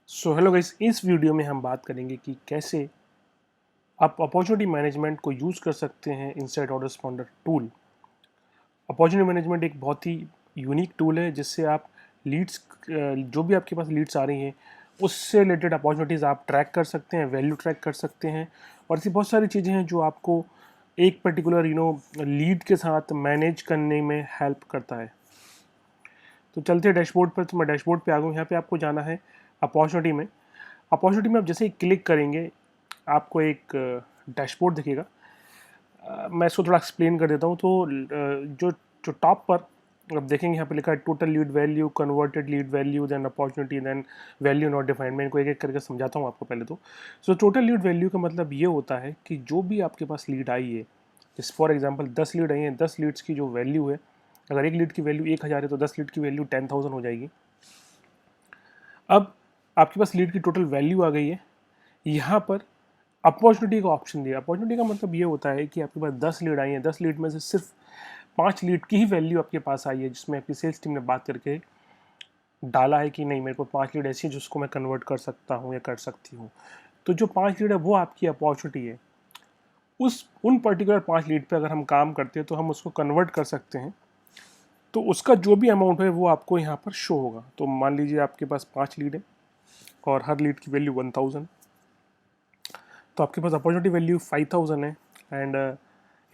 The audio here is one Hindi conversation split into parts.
सो हेलो गाइस, इस वीडियो में हम बात करेंगे कि कैसे आप अपॉर्चुनिटी मैनेजमेंट को यूज़ कर सकते हैं इनसाइड ऑटोस्पॉन्डर टूल। अपॉर्चुनिटी मैनेजमेंट एक बहुत ही यूनिक टूल है जिससे आप लीड्स, जो भी आपके पास लीड्स आ रही हैं उससे रिलेटेड अपॉर्चुनिटीज़ आप ट्रैक कर सकते हैं, वैल्यू ट्रैक कर सकते हैं और ऐसी बहुत सारी चीज़ें हैं जो आपको एक पर्टिकुलर लीड के साथ मैनेज करने में हेल्प करता है। तो चलते हैं डैशबोर्ड पर। तो मैं डैशबोर्ड पे आ गया हूँ। यहाँ पे आपको जाना है अपॉर्चुनिटी में। अपॉर्चुनिटी में आप जैसे ही क्लिक करेंगे आपको एक डैशबोर्ड दिखेगा। मैं इसको थोड़ा एक्सप्लेन कर देता हूँ। तो जो जो टॉप पर आप देखेंगे यहाँ पे लिखा है total lead value, converted lead value, then opportunity, then value not defined. मैं इनको एक एक करके समझाता हूँ आपको पहले तो। सो टोटल लीड वैल्यू का मतलब ये होता है कि जो भी आपके पास लीड आई है, जैसे फॉर एग्जाम्पल 10 लीड आई हैं, 10 लीड्स की जो वैल्यू है, अगर एक लीड की वैल्यू 1000 है तो 10 लीड की वैल्यू 10,000 हो जाएगी। अब आपके पास लीड की टोटल वैल्यू आ गई है। यहाँ पर अपॉर्चुनिटी का ऑप्शन दिया। अपॉर्चुनिटी का मतलब ये होता है कि आपके पास 10 लीड आई हैं, 10 लीड में से सिर्फ 5 लीड की ही वैल्यू आपके पास आई है, जिसमें आपकी सेल्स टीम ने बात करके डाला है कि नहीं, मेरे को 5 लीड ऐसी है जिसको मैं कन्वर्ट कर सकता हूँ या कर सकती हूँ। तो जो 5 लीड है वो आपकी अपॉर्चुनिटी है। उन पर्टिकुलर 5 लीड पे अगर हम काम करते हैं तो हम उसको कन्वर्ट कर सकते हैं। तो उसका जो भी अमाउंट है वो आपको यहाँ पर शो होगा। तो मान लीजिए आपके पास 5 लीड है और हर लीड की वैल्यू 1000, तो आपके पास अपॉर्चुनिटी वैल्यू 5000 है। एंड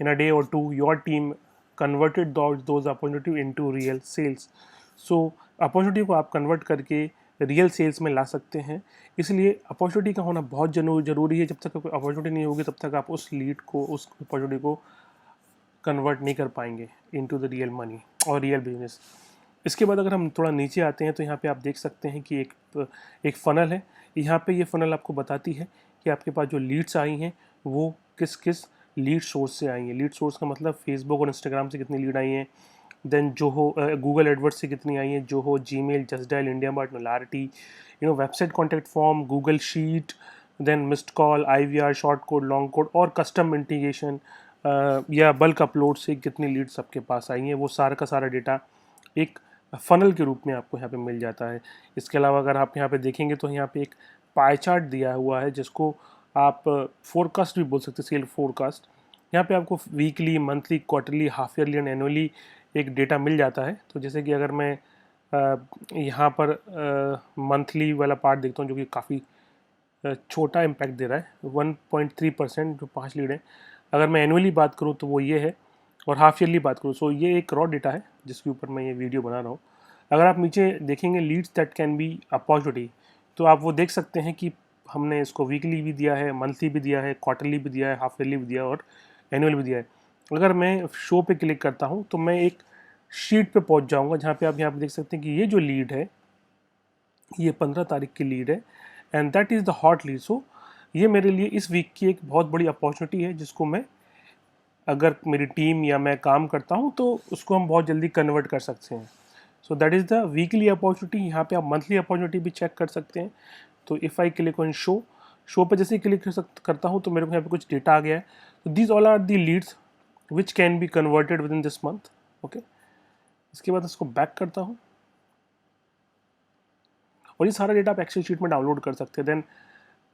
इन अ डे और to your team converted those opportunity into real sales. So opportunity को आप कन्वर्ट करके रियल सेल्स में ला सकते हैं। इसलिए अपॉर्चुनिटी का होना बहुत ज़रूरी है। जब तक कोई अपॉर्चुनिटी नहीं होगी तब तक आप उस लीड को, उस अपॉर्चुनिटी को कन्वर्ट नहीं कर पाएंगे इनटू द रियल मनी और रियल बिजनेस। इसके बाद अगर हम थोड़ा नीचे आते हैं तो यहाँ पे आप देख सकते हैं कि एक फ़नल है। यहाँ पे ये फ़नल आपको बताती है कि आपके पास जो लीड्स आई हैं वो किस किस लीड सोर्स से आई हैं। लीड सोर्स का मतलब फेसबुक और इंस्टाग्राम से कितनी लीड आई हैं, देन जो हो गूगल एडवर्ड्स से कितनी आई हैं, जो हो Gmail, Just Dial, India Mart, Knowlarity, website contact form, Google sheet, then missed call, IVR, short code, long code और कस्टम इंटीग्रेशन या बल्क अपलोड से कितनी लीड्स आपके पास आई हैं। वो सारा का सारा डेटा एक फ़नल के रूप में आपको यहाँ पे मिल जाता है। इसके अलावा अगर आप यहाँ पे देखेंगे तो यहाँ पे एक पाई चार्ट दिया हुआ है जिसको आप फोरकास्ट भी बोल सकते हैं, सेल फोरकास्ट। यहाँ पे आपको weekly, monthly, quarterly, half yearly and annually एक डेटा मिल जाता है। तो जैसे कि अगर मैं यहाँ पर मंथली वाला पार्ट देखता हूँ जो कि काफ़ी छोटा इम्पैक्ट दे रहा है, 1.3% जो 5 लीड है। अगर मैं एनुअली बात करूँ तो वो ये है, और हाफ ईयरली बात करूँ, सो ये एक रॉ डेटा है जिसके ऊपर मैं ये वीडियो बना रहा हूँ। अगर आप नीचे देखेंगे leads that can be opportunity, तो आप वो देख सकते हैं कि हमने इसको वीकली भी दिया है, मंथली भी दिया है, क्वार्टरली भी दिया है, हाफ ईयरली भी दिया है और एनुअल भी दिया है। अगर मैं शो पे क्लिक करता हूँ तो मैं एक शीट पे पहुँच जाऊँगा जहाँ पे आप यहाँ पे देख सकते हैं कि ये जो लीड है ये 15 तारीख की लीड है and that is the hot lead. So ये मेरे लिए इस वीक की एक बहुत बड़ी अपॉर्चुनिटी है जिसको मैं, अगर मेरी टीम या मैं काम करता हूँ तो उसको हम बहुत जल्दी कन्वर्ट कर सकते हैं। So that is the weekly opportunity. यहाँ पे आप मंथली अपॉर्चुनिटी भी चेक कर सकते हैं। तो if I click on show, show पे जैसे ही क्लिक करता हूँ तो मेरे को यहाँ पे कुछ डेटा आ गया है। तो these all are the leads which can be converted within this month. Okay, इसके बाद इसको बैक करता हूँ और ये सारा डेटा आप एक्सेल शीट में डाउनलोड कर सकते हैं। देन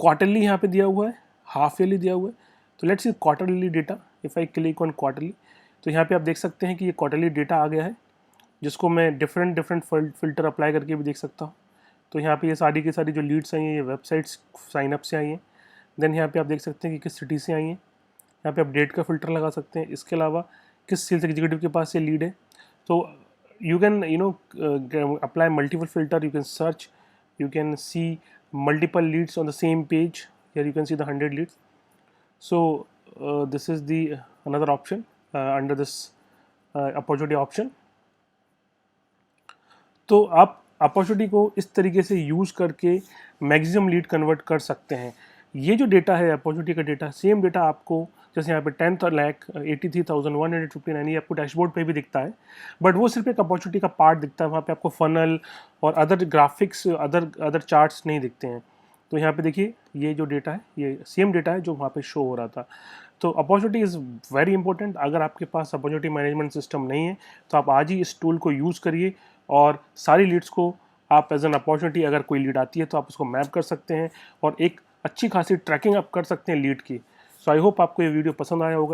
क्वार्टरली यहाँ पे दिया हुआ है, हाफ ईयरली दिया हुआ है। तो let's see quarterly data. If I click on quarterly तो यहाँ पे आप देख सकते हैं कि ये क्वार्टरली डेटा आ गया है जिसको मैं डिफरेंट डिफरेंट फ़िल्टर अप्लाई करके भी देख सकता हूँ। तो यहाँ पे ये सारी की सारी जो लीड्स आई हैं ये वेबसाइट्स साइनअप से आई हैं। देन यहाँ पे आप देख सकते हैं कि किस सिटी से आई हैं। यहाँ पे आप डेट का फ़िल्टर लगा सकते हैं। इसके अलावा किस सेल्स एग्जीक्यूटिव के पास ये लीड है। तो you can apply multiple filter, you can search, you can see multiple leads on the same page. Here you can see the 100 leads. So this is the another option under this opportunity option. तो आप अपॉर्चुनिटी को इस तरीके से यूज़ करके मैक्सिमम लीड कन्वर्ट कर सकते हैं। ये जो डेटा है अपॉर्चुनिटी का डेटा, सेम डेटा आपको जैसे यहाँ पे 10,83,159 ये आपको डैशबोर्ड पे भी दिखता है, बट वो सिर्फ एक अपॉर्चुनिटी का पार्ट दिखता है। वहाँ पे आपको फनल और अदर ग्राफिक्स, अदर चार्ट्स नहीं दिखते हैं। तो यहाँ पे देखिए ये जो डेटा है ये सेम डेटा है जो वहाँ पे शो हो रहा था। तो अपॉर्चुनिटी इज़ वेरी इंपॉर्टेंट। अगर आपके पास अपॉर्चुनिटी मैनेजमेंट सिस्टम नहीं है तो आप आज ही इस टूल को यूज़ करिए और सारी लीड्स को आप एज एन अपॉर्चुनिटी अगर कोई लीड आती है तो आप उसको मैप कर सकते हैं और एक अच्छी खासी ट्रैकिंग आप कर सकते हैं लीड की। सो आई होप आपको ये वीडियो पसंद आया होगा।